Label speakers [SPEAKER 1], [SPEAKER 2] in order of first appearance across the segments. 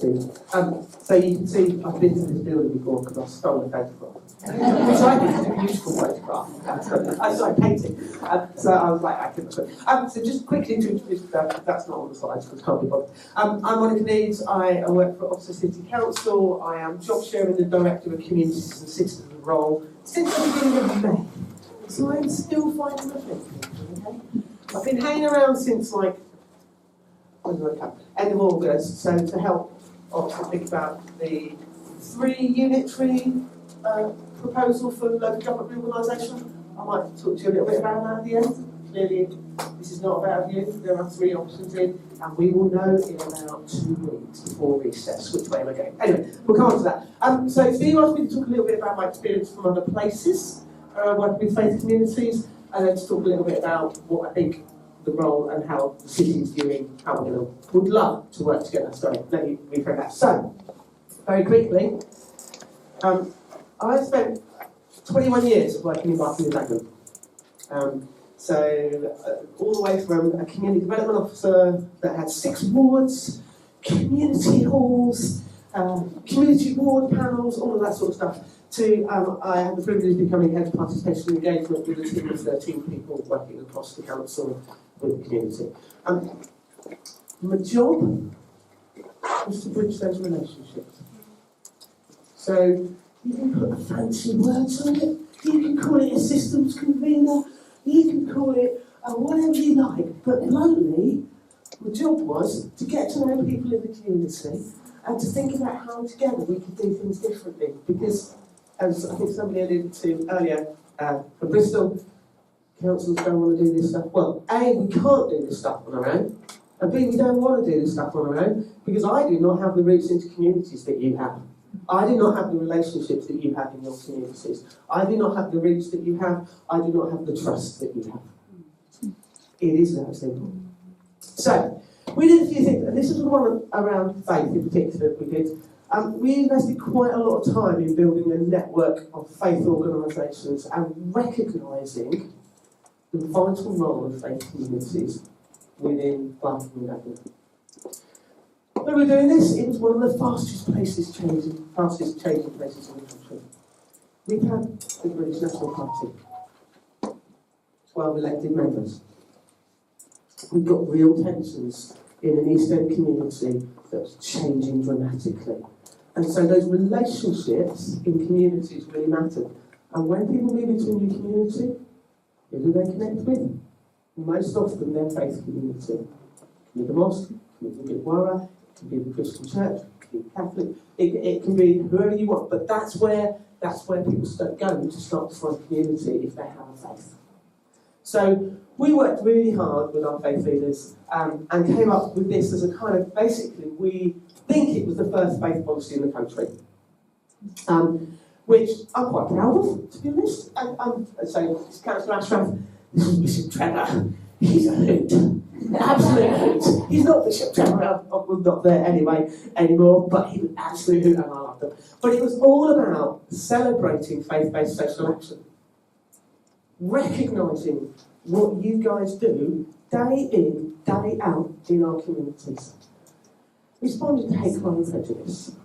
[SPEAKER 1] Steve. So you can see I've been to this building before because I stole a photograph. Which I think is a beautiful photograph. So I painted. So I was like, I couldn't. So just quickly to introduce that's not on the slides because I can't be bothered. I'm Monica Needs. I work for Oxford City Council. I am job sharing the Director of Communities and Citizens role since the beginning of May. So I'm still finding my feet. Okay? I've been hanging around since like end of August, so to help Oxford think about the 3 unitary proposal for local government reorganisation. I might talk to you a little bit about that at the end. Clearly, this is not about you. There are 3 options in, and we will know in about 2 weeks before recess which way we're going. Anyway, we'll come on to that. So Steve asked me to talk a little bit about my experience from other places, working with faith communities, and then to talk a little bit about what I think the role and how the city is doing, how we would love to work together. Sorry, let me rephrase that. So, very quickly, I spent 21 years working in Barking and Dagenham. All the way from a community development officer that had 6 wards, community halls, community ward panels, all of that sort of stuff, to I had the privilege of becoming head of participation and engagement with a team of 13 people working across the council with the community. My job was to bridge those relationships. So you can put fancy words on it, you can call it a systems convener, you can call it whatever you like, but bluntly, my job was to get to know people in the community and to think about how together we could do things differently. Because, as I think somebody alluded to earlier from Bristol, councils don't want to do this stuff. Well, A, we can't do this stuff on our own, and B, we don't want to do this stuff on our own because I do not have the roots into communities that you have. I do not have the relationships that you have in your communities. I do not have the reach that you have. I do not have the trust that you have. It is that simple. So, we did a few things, and this is the one around faith in particular that we did. We invested quite a lot of time in building a network of faith organisations and recognising the vital role of faith communities within Barking and Dagenham. When we were doing this, it was one of the fastest changing places in the country. We had the British National Party, 12 elected members. We've got real tensions in an East End community that's changing dramatically. And so those relationships in communities really matter. And when people move into a new community, who do they connect with? Most often their faith community. It can be the mosque, it can be the Bidwara, it can be the Christian church, it can be Catholic, it can be whoever you want, but that's where people start going to start to find community if they have a faith. So we worked really hard with our faith leaders and came up with this as a kind of, basically, we think it was the first faith policy in the country, which I'm quite proud of, to be honest. And I'm saying, Councillor Ashrath, this is Bishop Trevor. He's a hoot. An absolute hoot. He's not Bishop Trevor, I'm not there anymore, but he was an absolute hoot and I loved him. But it was all about celebrating faith-based social action. Recognising what you guys do day in, day out in our communities. Responding to hate, crime and prejudice.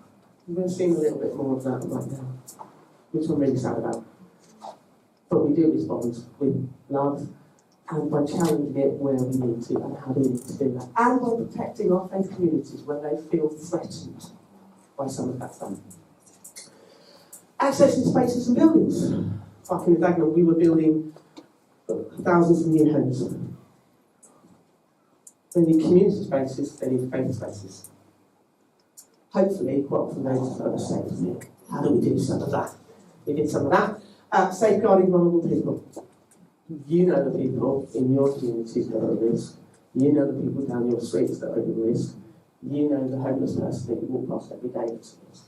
[SPEAKER 1] We're going to see a little bit more of that right now, which I'm really sad about. But we do respond with love and by challenging it where we need to and how we need to do that. And by protecting our faith communities when they feel threatened by some of that stuff. Accessing spaces and buildings. Back in Dagenham, we were building thousands of new homes. They need community spaces, they need faith spaces. Hopefully, quite often they just understand, how do we do some of that? We did some of that. Safeguarding vulnerable people. You know the people in your communities that are at risk. You know the people down your streets that are at risk. You know the homeless person that you walk past every day that's at risk.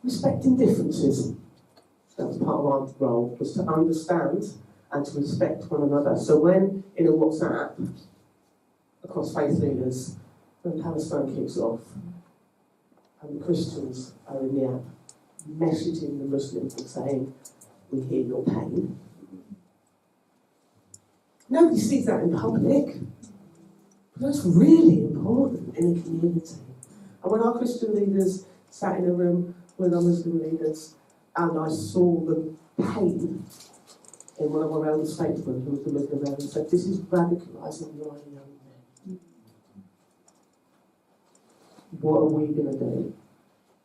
[SPEAKER 1] Respecting differences. That was part of our role, was to understand and to respect one another. So when in a WhatsApp, across faith leaders, when Palestine kicks off, and the Christians are in the app, messaging the Muslims and saying, we hear your pain. Nobody sees that in public, but that's really important in a community. And when our Christian leaders sat in a room with our Muslim leaders, and I saw the pain in one of our elder statesmen, who was the Muslim elder, and said, this is radicalising your young men. What are we going to do?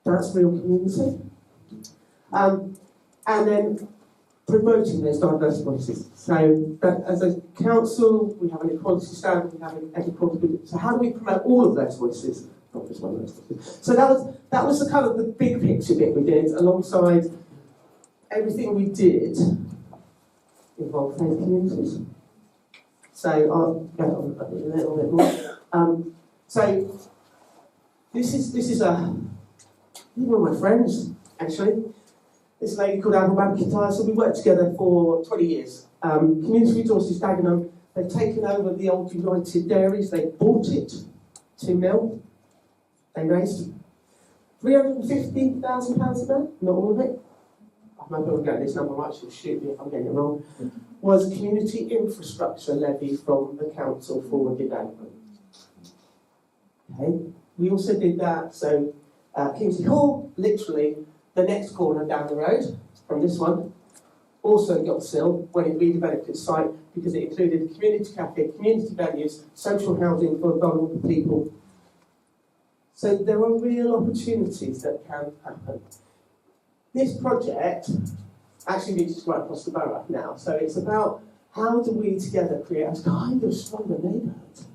[SPEAKER 1] That's real community. And then promoting those diverse voices. So that as a council, we have an equality standard, we have an equality. So how do we promote all of those voices? Not just one of those voices. So that was the kind of the big picture bit we did, alongside everything we did involved faith communities. So I'll go on a little bit more. So this is one of my friends, actually. This lady called Anne McIntyre. So we worked together for 20 years. Community Resources Dagenham, they've taken over the old United Dairies. They bought it to mill. They raised £350,000 a day, not all of it. I'm not going to get this number right, she'll shoot me if I'm getting it wrong. Was community infrastructure levy from the council for the development. Okay. We also did that, so Kingsley Hall, literally the next corner down the road from this one, also got SIL when it redeveloped its site because it included a community cafe, community venues, social housing for vulnerable people. So there are real opportunities that can happen. This project actually reaches right across the borough now, so it's about how do we together create a kind of stronger neighbourhood.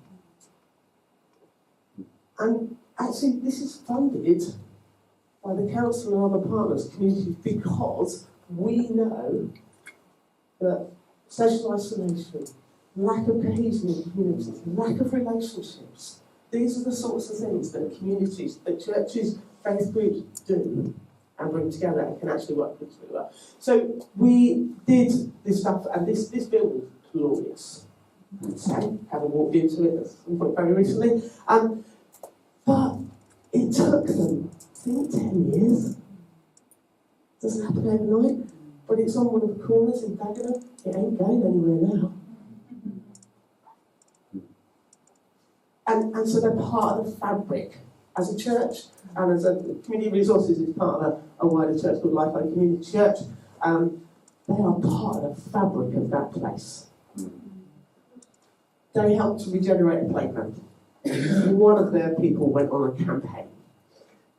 [SPEAKER 1] And actually this is funded by the council and other partners, communities, because we know that social isolation, lack of cohesion in communities, lack of relationships, these are the sorts of things that communities, that churches, faith groups do and bring together and can actually work really well. So we did this stuff, and this building is glorious. So, having walked into it at some point very recently. But it took them, I think, 10 years. Doesn't happen overnight, but it's on one of the corners in Dagenham. It ain't going anywhere now. And so they're part of the fabric as a church, and as a community resources is part of a wider church called Lifeline Community Church. They are part of the fabric of that place. They helped to regenerate a playground. One of their people went on a campaign.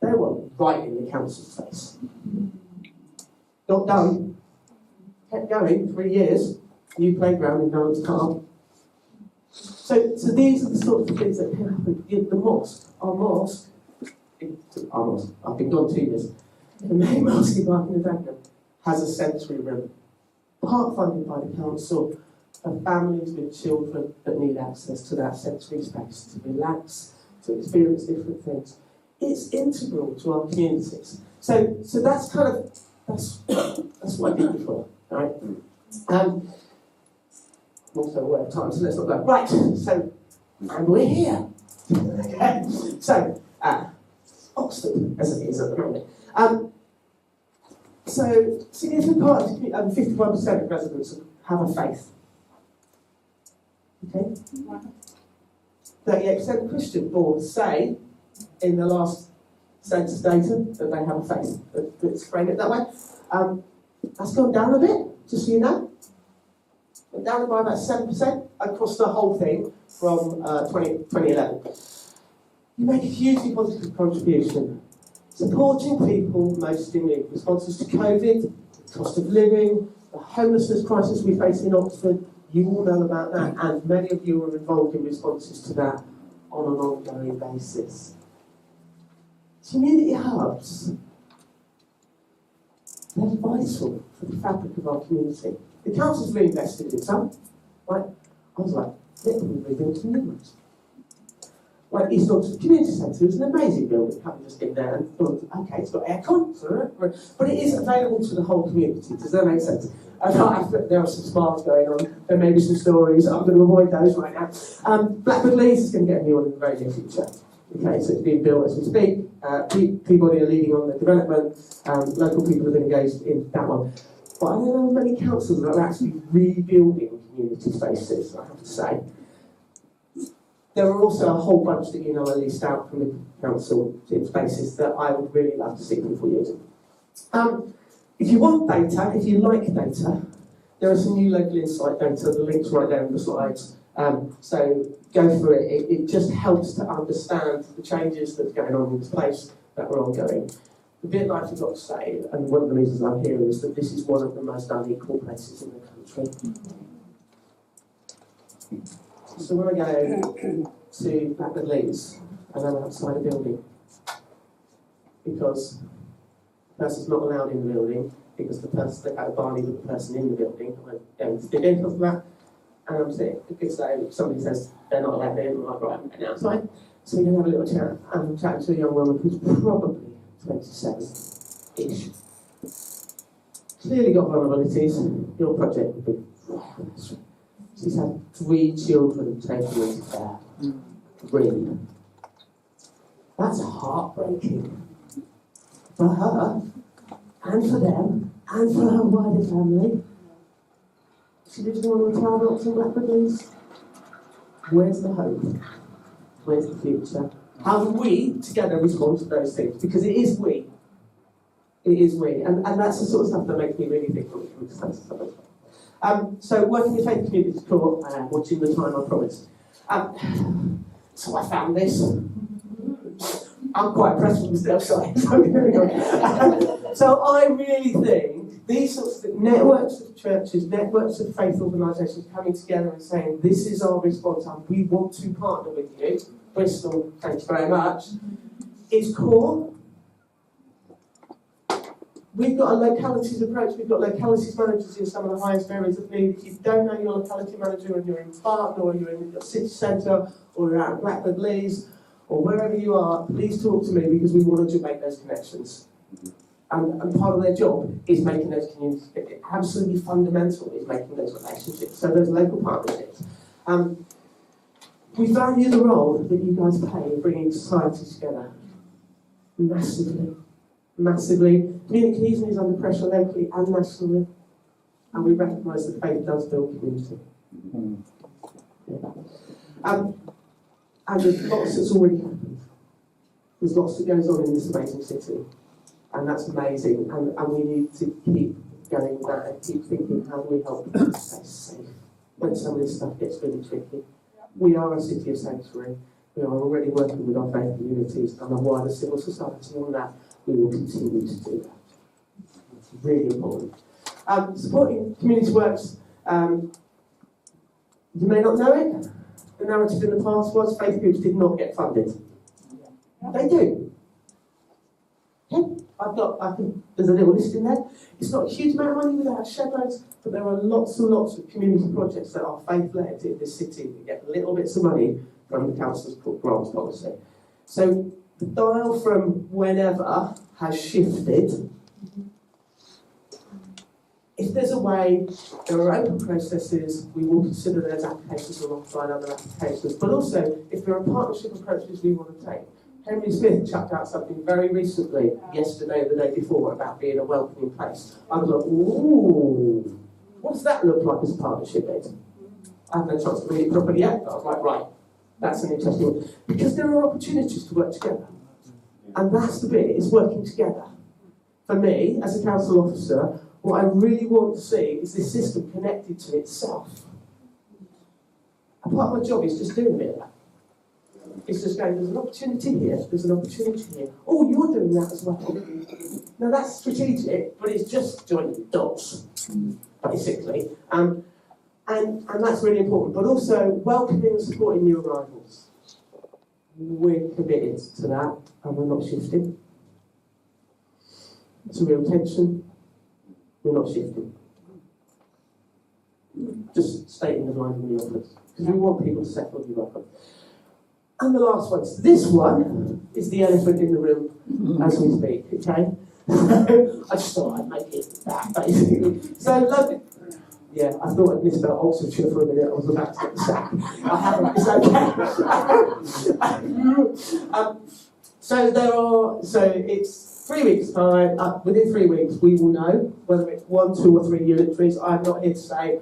[SPEAKER 1] They were right in the council's face. Not done. Kept going 3 years. New playground in Nolan's Car. So these are the sorts of things that can happen. The mosque, our mosque, I've been gone 2 years. The main mosque in Dagenham has a sensory room, part funded by the council, for families with children that need access to that sensory space to relax, to experience different things. It's integral to our communities. So that's kind of that's what I did before, right? I'm also aware of time, so let's not go. Right, so and we're here. Okay, so Oxford, as it is at the moment. So significant part of 51% of residents have a faith. Okay? 38% Christian born say in the last census data that they have a faith. Let's frame it that way. That's gone down a bit, just so you know. Went down by about 7% across the whole thing from 2011. You make a hugely positive contribution, supporting people most in need. Responses to COVID, the cost of living, the homelessness crisis we face in Oxford. You all know about that, and many of you are involved in responses to that on an ongoing basis. Community hubs, they're vital for the fabric of our community. The council's reinvested in some, right? I was like, let me rebuild some new ones. Like East Oxford Community Centre is an amazing building. Having just been there and thought, okay, it's got aircon, but it is available to the whole community. Does that make sense? There are some smiles going on. There may be some stories. I'm going to avoid those right now. Blackwood Leys is going to get a new one in the very near future. Okay, so it's being built as we speak. Peabody are leading on the development. Local people have been engaged in that one. But I don't know many councils that are actually rebuilding community spaces, I have to say. There are also a whole bunch that you know are leased out from the council in spaces that I would really love to see people using. If you want data, if you like data, there are some new local insight data, the link's right there in the slides. So go for it. It just helps to understand the changes that's going on in this place that are ongoing. The bit I forgot to say, and one of the reasons I'm here, is that this is one of the most unequal places in the country. So when I go to Blackwood Leys, and I'm outside a building, because the person's not allowed in the building, because the person, they had a barney with the person in the building, I don't dig into that, and I'm sitting, because somebody says they're not allowed in, I'm like, right, I'm going outside. So we can have a little chat, and I'm chatting to a young woman who's probably 27-ish. Clearly got vulnerabilities. Your project would be. She's had 3 children taken into care. 3. That's heartbreaking. For her, and for them, and for her wider family. She lives in one of the tower blocks in Blackwood Leys. Where's the hope? Where's the future? How do we together respond to those things? Because it is we. It is we. And that's the sort of stuff that makes me really think when we come to stuff. So working with Faith Communities Court, watching the time I promised. So I found this. I'm quite impressed with myself, sorry. So I really think these sorts of networks of churches, networks of faith organisations coming together and saying, this is our response and we want to partner with you. Bristol, thank you very much, is core. We've got a localities approach, we've got localities managers in some of the highest areas of need. If you don't know your locality manager and you're in Barton or you're in the city centre or you're out at Blackwood Leys or wherever you are, please talk to me because we want to make those connections. And part of their job is making those communities, absolutely fundamental is making those relationships. So those local partnerships. We value the role that you guys play in bringing society together. Massively. Massively. Community cohesion is under pressure locally and nationally. And we recognise that faith does build community. Yeah. And there's lots that's already happened. There's lots that goes on in this amazing city. And that's amazing. And we need to keep going with that and keep thinking, how do we help people stay safe when some of this stuff gets really tricky? We are a city of sanctuary. We are already working with our faith communities and the wider civil society on that. We will continue to do that. It's really important. Supporting community works, you may not know it. The narrative in the past was faith groups did not get funded. They do. Yeah, there's a little list in there. It's not a huge amount of money without a shed loads, but there are lots and lots of community projects that are faith-led in this city that get little bits of money from the council's grants policy. So the dial from whenever has shifted. If there's a way, there are open processes, we will consider those applications alongside other applications, but also if there are partnership approaches we want to take. Henry Smith chucked out something very recently, yesterday or the day before, about being a welcoming place. I was like, ooh, what does that look like as a partnership bid? I haven't had a chance to read it properly yet, but I was like, right, that's an interesting one. Because there are opportunities to work together. And that's the bit, is working together. For me, as a council officer, what I really want to see is this system connected to itself. And part of my job is just doing a bit of that. It's just going, there's an opportunity here, there's an opportunity here. Oh, you're doing that as well. Now that's strategic, but it's just joining the dots, basically. And that's really important. But also welcoming and supporting new arrivals. We're committed to that, and we're not shifting. It's a real tension. We're not shifting. Just stating the line in the office. Because we want people to settle in the office. And the last one, so this one is the elephant in the room as we speak, okay? I just thought I'd make it that, basically. So, London. Yeah, I thought I'd misspelled Oxfordshire for a minute. I was about to get the sack. I haven't, it's okay. So it's 3 weeks' time. Within 3 weeks, we will know whether it's 1, 2, or 3 unitaries. I'm not here to say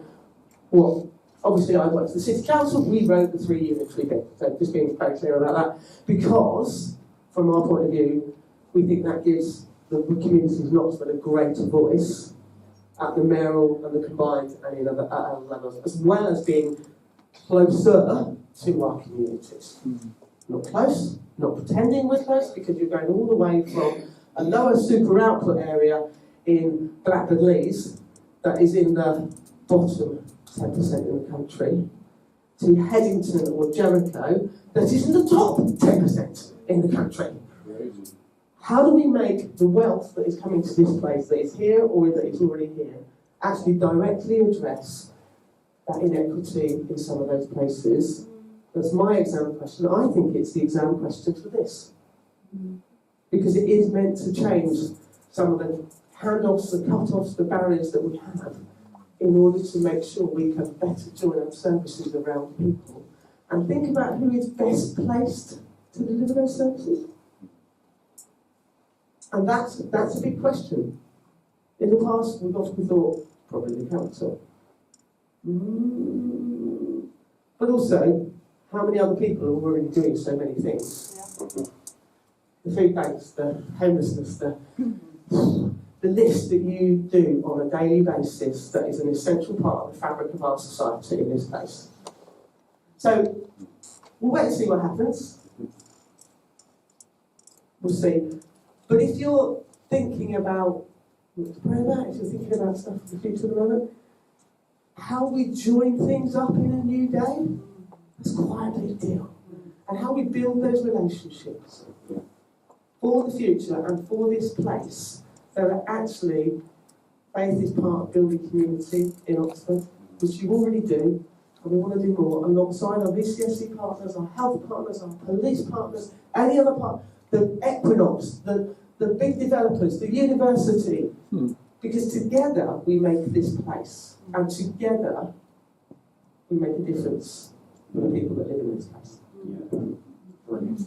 [SPEAKER 1] what Obviously, I worked for the City Council, we wrote the 3 units we did. So just being very clear about that. Because, from our point of view, we think that gives the communities of Oxford a greater voice at the mayoral and the combined and in other levels, as well as being closer to our communities. Not close, not pretending we're close, because you're going all the way from a lower super output area in Blackburn Leys that is in the bottom 10% in the country to Headington or Jericho that is in the top 10% in the country. How do we make the wealth that is coming to this place, that is here or that is already here, actually directly address that inequity in some of those places? That's my exam question. I think it's the exam question for this. Because it is meant to change some of the handoffs, the cut-offs, the barriers that we have in order to make sure we can better join our services around people and think about who is best placed to deliver those services. And that's a big question. In the past, we've often thought, probably the council. But also, how many other people are already doing so many things? Yeah. The food banks, the homelessness, the list that you do on a daily basis that is an essential part of the fabric of our society in this place. So, we'll wait and see what happens. We'll see. But if you're thinking about what to pray about, if you're thinking about stuff for the future at the moment, how we join things up in a new day, that's quite a big deal. And how we build those relationships for the future and for this place, so that actually faith is part of building community in Oxford, which you already do, and we want to do more alongside our VCSE partners, our health partners, our police partners, any other part, the Equinox, the big developers, the university, because together we make this place, and together we make a difference for the people that live in this place.
[SPEAKER 2] Yeah. Brilliant.